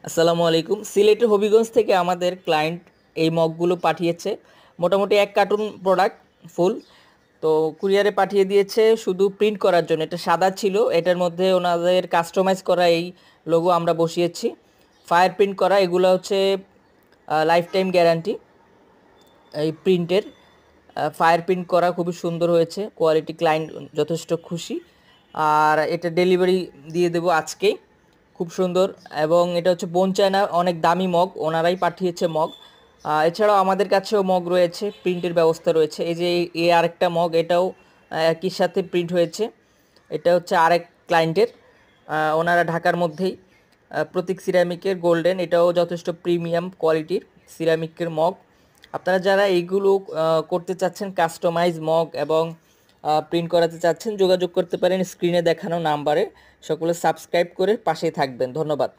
আসসালামু আলাইকুম। সিলেটের হবিগঞ্জ থেকে আমাদের ক্লায়েন্ট এই মগগুলো পাঠিয়েছে। মোটামুটি ১ কার্টুন প্রোডাক্ট ফুল। তো কুরিয়ারে পাঠিয়ে দিয়েছে শুধু প্রিন্ট করার জন্য। এটা সাদা ছিল। এটার মধ্যে ওনাদের কাস্টমাইজ করা এই লোগো আমরা বসিয়েছি। ফায়ার প্রিন্ট করা এগুলো হচ্ছে লাইফ টাইম গ্যারান্টি এই প্রিন্টের। ফায়ার প্রিন্ট করা খুবই সুন্দর হয়েছে। কোয়ালিটি ক্লায়েন্ট যথেষ্ট খুশি। আর এটা ডেলিভারি দিয়ে দেবো আজকেই। খুব সুন্দর। এবং এটা হচ্ছে বোন চায়না, অনেক দামি মগ, ওনারাই পাঠিয়েছে মগ। এছাড়াও আমাদের কাছেও মগ রয়েছে, প্রিন্টের ব্যবস্থা রয়েছে। এই যে এই আরেকটা মগ, এটাও একই সাথে প্রিন্ট হয়েছে। এটা হচ্ছে আরেক ক্লায়েন্টের, ওনারা ঢাকার মধ্যেই। প্রতীক সিরামিকের গোল্ডেন, এটাও যথেষ্ট প্রিমিয়াম কোয়ালিটির সিরামিকের মগ। আপনারা যারা এইগুলো করতে চাচ্ছেন, কাস্টমাইজ মগ এবং প্রিন্ট করাতে চাচ্ছেন, যোগাযোগ করতে পারেন স্ক্রিনে দেখানো নাম্বারে। সকলে সাবস্ক্রাইব করে পাশেই থাকবেন। ধন্যবাদ।